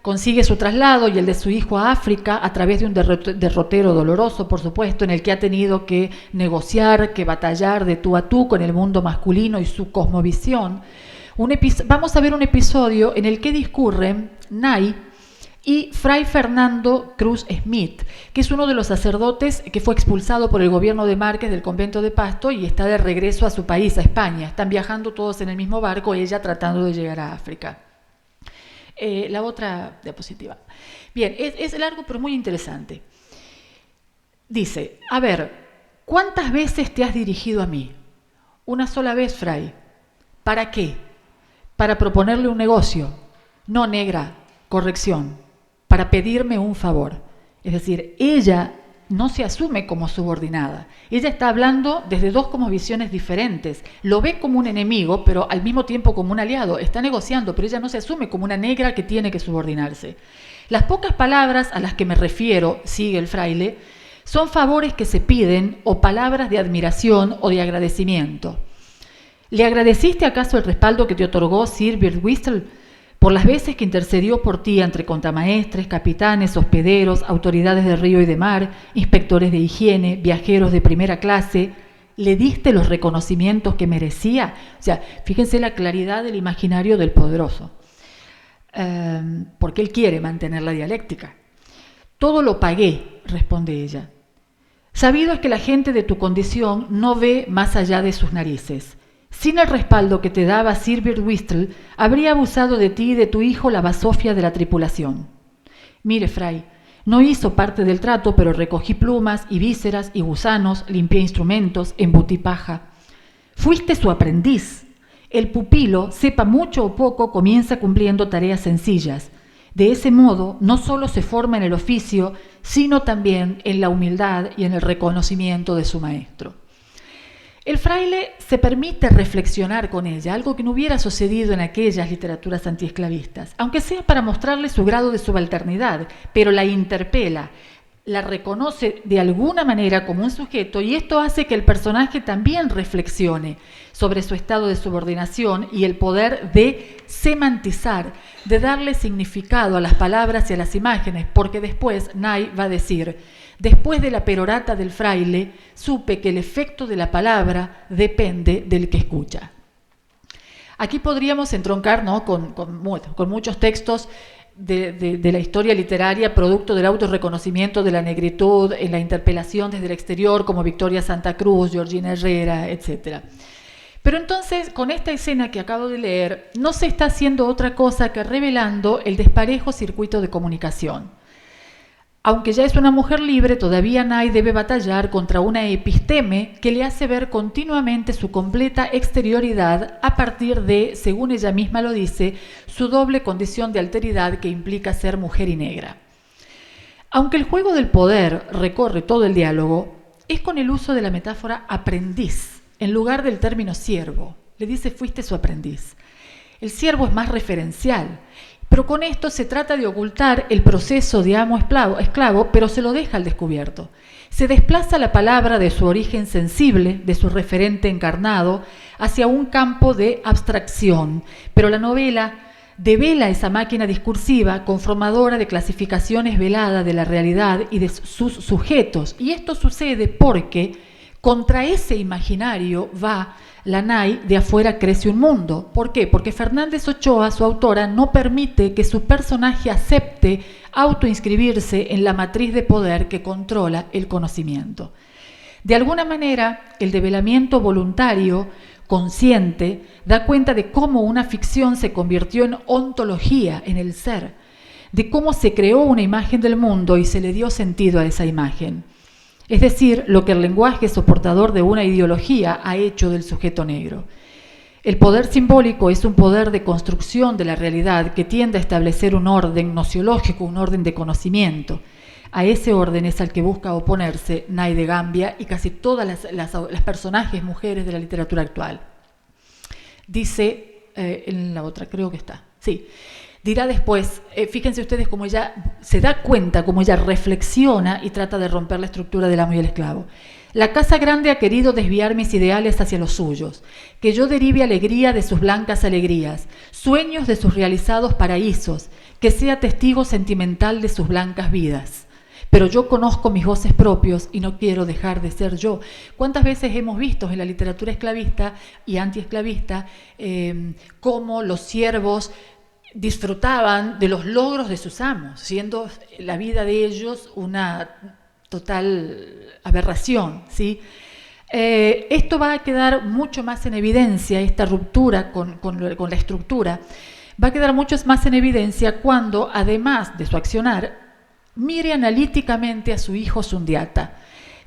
Consigue su traslado y el de su hijo a África a través de un derrotero doloroso, por supuesto, en el que ha tenido que negociar, que batallar de tú a tú con el mundo masculino y su cosmovisión. Vamos a ver un episodio en el que discurren Nay y Fray Fernando Cruz Smith, que es uno de los sacerdotes que fue expulsado por el gobierno de Márquez del convento de Pasto y está de regreso a su país, a España. Están viajando todos en el mismo barco, ella tratando de llegar a África. La otra diapositiva. Bien, es largo pero muy interesante. Dice, a ver, ¿cuántas veces te has dirigido a mí? Una sola vez, Fray. ¿Para qué? Para proponerle un negocio. No, negra, corrección. Para pedirme un favor. Es decir, ella no se asume como subordinada. Ella está hablando desde dos cosmovisiones diferentes. Lo ve como un enemigo, pero al mismo tiempo como un aliado. Está negociando, pero ella no se asume como una negra que tiene que subordinarse. Las pocas palabras a las que me refiero, sigue el fraile, son favores que se piden o palabras de admiración o de agradecimiento. ¿Le agradeciste acaso el respaldo que te otorgó Sir Birdwhistle por las veces que intercedió por ti entre contramaestres, capitanes, hospederos, autoridades de río y de mar, inspectores de higiene, viajeros de primera clase? ¿Le diste los reconocimientos que merecía? O sea, fíjense la claridad del imaginario del poderoso. Porque él quiere mantener la dialéctica. Todo lo pagué, responde ella. Sabido es que la gente de tu condición no ve más allá de sus narices. Sin el respaldo que te daba Sir Birdwhistle, habría abusado de ti y de tu hijo la basofia de la tripulación. Mire, Fray, no hizo parte del trato, pero recogí plumas y vísceras y gusanos, limpié instrumentos, embutí paja. Fuiste su aprendiz. El pupilo, sepa mucho o poco, comienza cumpliendo tareas sencillas. De ese modo, no solo se forma en el oficio, sino también en la humildad y en el reconocimiento de su maestro. El fraile se permite reflexionar con ella, algo que no hubiera sucedido en aquellas literaturas antiesclavistas, aunque sea para mostrarle su grado de subalternidad, pero la interpela, la reconoce de alguna manera como un sujeto y esto hace que el personaje también reflexione sobre su estado de subordinación y el poder de semantizar, de darle significado a las palabras y a las imágenes, porque después Nay va a decir: después de la perorata del fraile, supe que el efecto de la palabra depende del que escucha. Aquí podríamos entroncar, ¿no?, con muchos textos de la historia literaria, producto del autorreconocimiento de la negritud, en la interpelación desde el exterior, como Victoria Santa Cruz, Georgina Herrera, etc. Pero entonces, con esta escena que acabo de leer, no se está haciendo otra cosa que revelando el desparejo circuito de comunicación. Aunque ya es una mujer libre, todavía Nay debe batallar contra una episteme que le hace ver continuamente su completa exterioridad a partir de, según ella misma lo dice, su doble condición de alteridad que implica ser mujer y negra. Aunque el juego del poder recorre todo el diálogo, es con el uso de la metáfora aprendiz, en lugar del término siervo. Le dice: fuiste su aprendiz. El siervo es más referencial. Pero con esto se trata de ocultar el proceso de amo-esclavo, pero se lo deja al descubierto. Se desplaza la palabra de su origen sensible, de su referente encarnado, hacia un campo de abstracción, pero la novela devela esa máquina discursiva conformadora de clasificaciones veladas de la realidad y de sus sujetos. Y esto sucede porque contra ese imaginario va la Nay de afuera crece un mundo. ¿Por qué? Porque Fernández Ochoa, su autora, no permite que su personaje acepte autoinscribirse en la matriz de poder que controla el conocimiento. De alguna manera, el develamiento voluntario, consciente, da cuenta de cómo una ficción se convirtió en ontología, en el ser, de cómo se creó una imagen del mundo y se le dio sentido a esa imagen. Es decir, lo que el lenguaje soportador de una ideología ha hecho del sujeto negro. El poder simbólico es un poder de construcción de la realidad que tiende a establecer un orden nociológico, un orden de conocimiento. A ese orden es al que busca oponerse Nay de Gambia y casi todas las personajes mujeres de la literatura actual. Dice, en la otra creo que está, Sí. Dirá después, fíjense ustedes cómo ella se da cuenta, cómo ella reflexiona y trata de romper la estructura del amo y el esclavo. La casa grande ha querido desviar mis ideales hacia los suyos, que yo derive alegría de sus blancas alegrías, sueños de sus realizados paraísos, que sea testigo sentimental de sus blancas vidas. Pero yo conozco mis goces propios y no quiero dejar de ser yo. ¿Cuántas veces hemos visto en la literatura esclavista y antiesclavista cómo los siervos disfrutaban de los logros de sus amos, siendo la vida de ellos una total aberración, ¿sí? Esto va a quedar mucho más en evidencia, esta ruptura con la estructura, va a quedar mucho más en evidencia cuando, además de su accionar, mire analíticamente a su hijo Sundiata,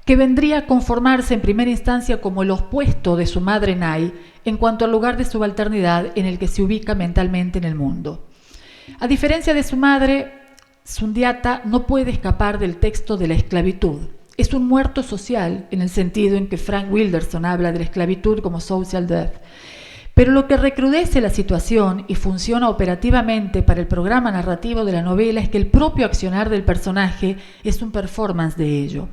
que vendría a conformarse en primera instancia como el opuesto de su madre Nai en cuanto al lugar de subalternidad en el que se ubica mentalmente en el mundo. A diferencia de su madre, Sundiata no puede escapar del texto de la esclavitud. Es un muerto social en el sentido en que Frank Wilderson habla de la esclavitud como social death. Pero lo que recrudece la situación y funciona operativamente para el programa narrativo de la novela es que el propio accionar del personaje es un performance de ello.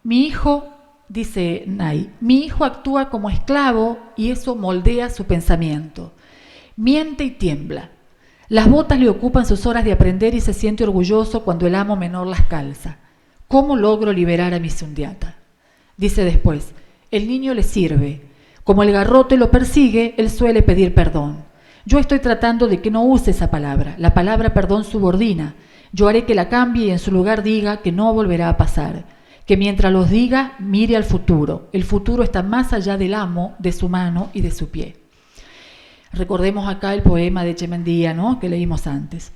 Mi hijo, dice Nai, mi hijo actúa como esclavo y eso moldea su pensamiento. Miente y tiembla. Las botas le ocupan sus horas de aprender y se siente orgulloso cuando el amo menor las calza. ¿Cómo logro liberar a mi Sundiata? Dice después, el niño le sirve. Como el garrote lo persigue, él suele pedir perdón. Yo estoy tratando de que no use esa palabra. La palabra perdón subordina. Yo haré que la cambie y en su lugar diga que no volverá a pasar. Que mientras los diga, mire al futuro. El futuro está más allá del amo, de su mano y de su pie. Recordemos acá el poema de Chemendía, ¿no?, que leímos antes.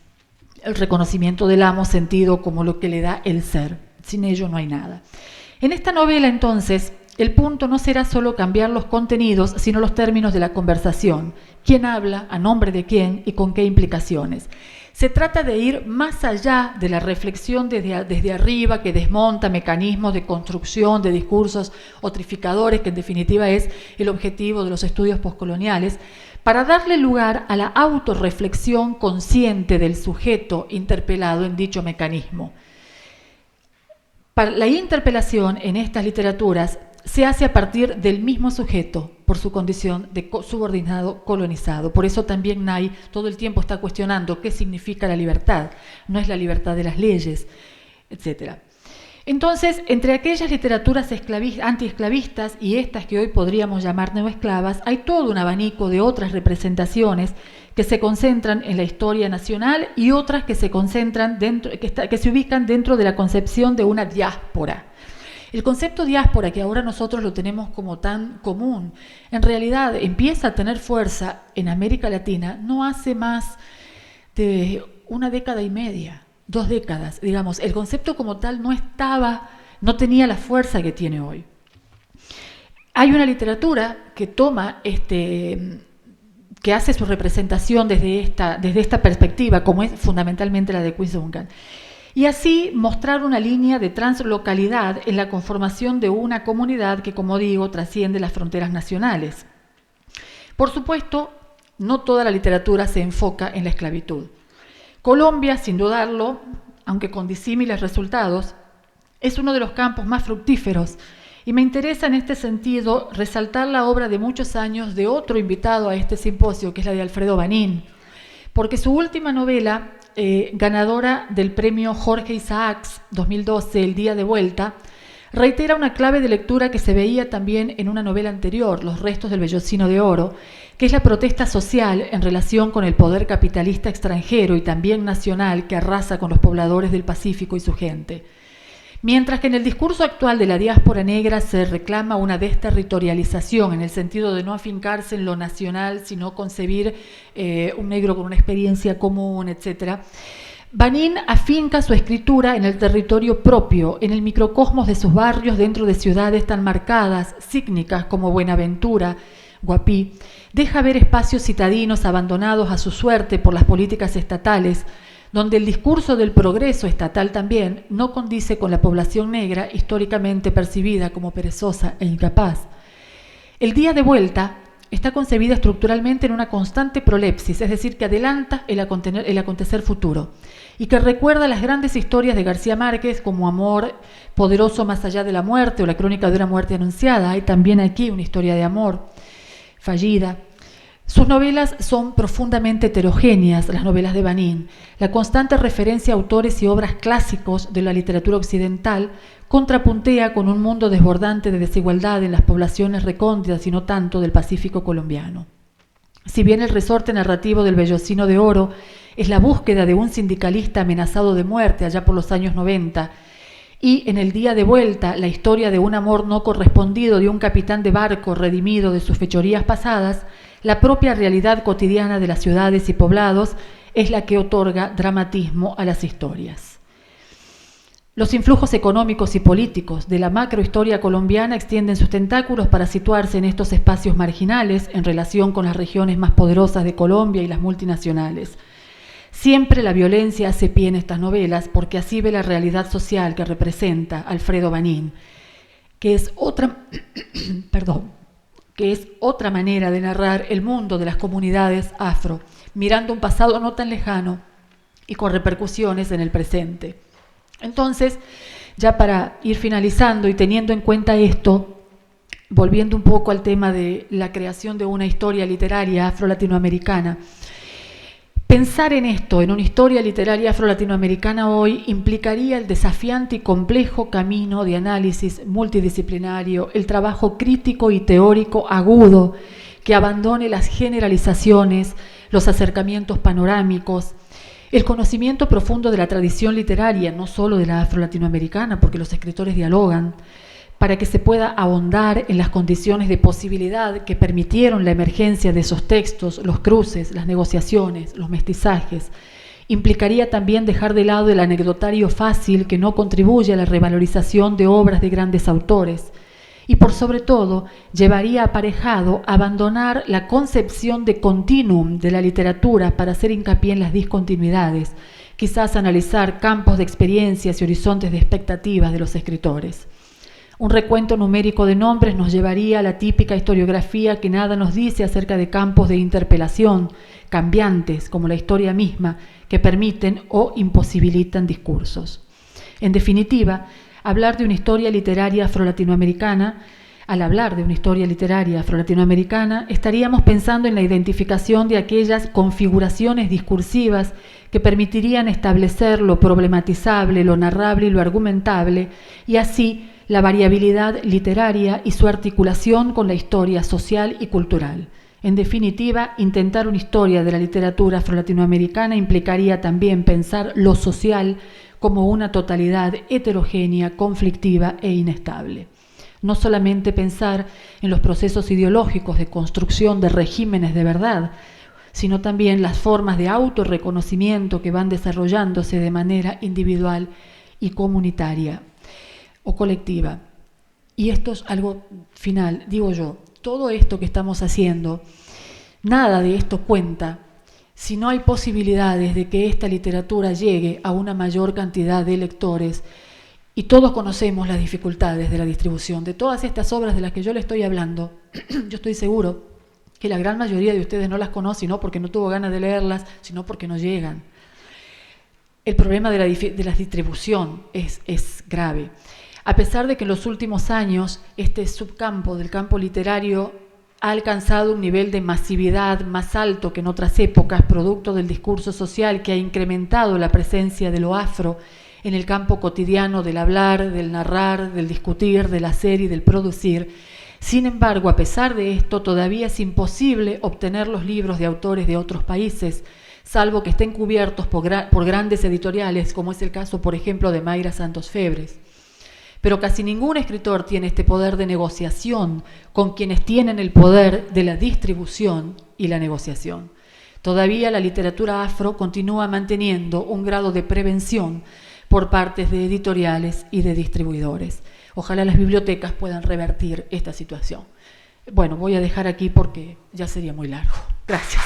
El reconocimiento del amo sentido como lo que le da el ser. Sin ello no hay nada. En esta novela, entonces, el punto no será solo cambiar los contenidos, sino los términos de la conversación. ¿Quién habla? ¿A nombre de quién? ¿Y con qué implicaciones? Se trata de ir más allá de la reflexión desde arriba que desmonta mecanismos de construcción de discursos otrificadores, que en definitiva es el objetivo de los estudios postcoloniales, para darle lugar a la autorreflexión consciente del sujeto interpelado en dicho mecanismo. Para la interpelación en estas literaturas se hace a partir del mismo sujeto por su condición de subordinado colonizado. Por eso también Nai todo el tiempo está cuestionando qué significa la libertad. No es la libertad de las leyes, etc. Entonces, entre aquellas literaturas antiesclavistas y estas que hoy podríamos llamar neoesclavas, hay todo un abanico de otras representaciones que se concentran en la historia nacional y otras que se concentran que se ubican dentro de la concepción de una diáspora. El concepto diáspora, que ahora nosotros lo tenemos como tan común, en realidad empieza a tener fuerza en América Latina no hace más de una década y media, 2 décadas, digamos. El concepto como tal no tenía la fuerza que tiene hoy. Hay una literatura que toma que hace su representación desde esta perspectiva, como es fundamentalmente la de Queen's Duncan. Y así mostrar una línea de translocalidad en la conformación de una comunidad que, como digo, trasciende las fronteras nacionales. Por supuesto, no toda la literatura se enfoca en la esclavitud. Colombia, sin dudarlo, aunque con disímiles resultados, es uno de los campos más fructíferos y me interesa en este sentido resaltar la obra de muchos años de otro invitado a este simposio, que es la de Alfredo Banín, porque su última novela, ganadora del premio Jorge Isaacs 2012, El día de vuelta, reitera una clave de lectura que se veía también en una novela anterior, Los restos del vellocino de oro, que es la protesta social en relación con el poder capitalista extranjero y también nacional que arrasa con los pobladores del Pacífico y su gente. Mientras que en el discurso actual de la diáspora negra se reclama una desterritorialización en el sentido de no afincarse en lo nacional, sino concebir un negro con una experiencia común, etc., Banín afinca su escritura en el territorio propio, en el microcosmos de sus barrios dentro de ciudades tan marcadas, sígnicas como Buenaventura, Guapí. Deja ver espacios citadinos abandonados a su suerte por las políticas estatales, donde el discurso del progreso estatal también no condice con la población negra históricamente percibida como perezosa e incapaz. El día de vuelta está concebida estructuralmente en una constante prolepsis, es decir, que adelanta el acontecer futuro, y que recuerda las grandes historias de García Márquez como Amor poderoso más allá de la muerte o La crónica de una muerte anunciada. Hay también aquí una historia de amor fallida. Sus novelas son profundamente heterogéneas, las novelas de Banín. La constante referencia a autores y obras clásicos de la literatura occidental contrapuntea con un mundo desbordante de desigualdad en las poblaciones recónditas y no tanto del Pacífico colombiano. Si bien el resorte narrativo del Bellocino de Oro es la búsqueda de un sindicalista amenazado de muerte allá por los años 90, y en El día de vuelta la historia de un amor no correspondido de un capitán de barco redimido de sus fechorías pasadas, la propia realidad cotidiana de las ciudades y poblados es la que otorga dramatismo a las historias. Los influjos económicos y políticos de la macrohistoria colombiana extienden sus tentáculos para situarse en estos espacios marginales en relación con las regiones más poderosas de Colombia y las multinacionales. Siempre la violencia hace pie en estas novelas porque así ve la realidad social que representa Alfredo Banín, que es otra manera de narrar el mundo de las comunidades afro, mirando un pasado no tan lejano y con repercusiones en el presente. Entonces, ya para ir finalizando y teniendo en cuenta esto, volviendo un poco al tema de la creación de una historia literaria afro-latinoamericana, pensar en esto, en una historia literaria afro-latinoamericana hoy, implicaría el desafiante y complejo camino de análisis multidisciplinario, el trabajo crítico y teórico agudo que abandone las generalizaciones, los acercamientos panorámicos, el conocimiento profundo de la tradición literaria, no solo de la afro-latinoamericana, porque los escritores dialogan, para que se pueda ahondar en las condiciones de posibilidad que permitieron la emergencia de esos textos, los cruces, las negociaciones, los mestizajes. Implicaría también dejar de lado el anecdotario fácil que no contribuye a la revalorización de obras de grandes autores. Y por sobre todo, llevaría aparejado abandonar la concepción de continuum de la literatura para hacer hincapié en las discontinuidades, quizás analizar campos de experiencias y horizontes de expectativas de los escritores. Un recuento numérico de nombres nos llevaría a la típica historiografía que nada nos dice acerca de campos de interpelación, cambiantes, como la historia misma, que permiten o imposibilitan discursos. En definitiva, hablar de una historia literaria afro-latinoamericana, al hablar de una historia literaria afro-latinoamericana, estaríamos pensando en la identificación de aquellas configuraciones discursivas que permitirían establecer lo problematizable, lo narrable y lo argumentable, y así la variabilidad literaria y su articulación con la historia social y cultural. En definitiva, intentar una historia de la literatura afro-latinoamericana implicaría también pensar lo social como una totalidad heterogénea, conflictiva e inestable. No solamente pensar en los procesos ideológicos de construcción de regímenes de verdad, sino también las formas de autorreconocimiento que van desarrollándose de manera individual y comunitaria o colectiva. Y esto es algo final, digo yo, todo esto que estamos haciendo, nada de esto cuenta si no hay posibilidades de que esta literatura llegue a una mayor cantidad de lectores. Y todos conocemos las dificultades de la distribución de todas estas obras de las que yo le estoy hablando. Yo estoy seguro que la gran mayoría de ustedes no las conoce, no porque no tuvo ganas de leerlas, sino porque no llegan. El problema de la distribución es grave. A pesar de que en los últimos años este subcampo del campo literario ha alcanzado un nivel de masividad más alto que en otras épocas, producto del discurso social que ha incrementado la presencia de lo afro en el campo cotidiano del hablar, del narrar, del discutir, del hacer y del producir. Sin embargo, a pesar de esto, todavía es imposible obtener los libros de autores de otros países, salvo que estén cubiertos por grandes editoriales, como es el caso, por ejemplo, de Mayra Santos Febres. Pero casi ningún escritor tiene este poder de negociación con quienes tienen el poder de la distribución y la negociación. Todavía la literatura afro continúa manteniendo un grado de prevención por parte de editoriales y de distribuidores. Ojalá las bibliotecas puedan revertir esta situación. Bueno, voy a dejar aquí porque ya sería muy largo. Gracias.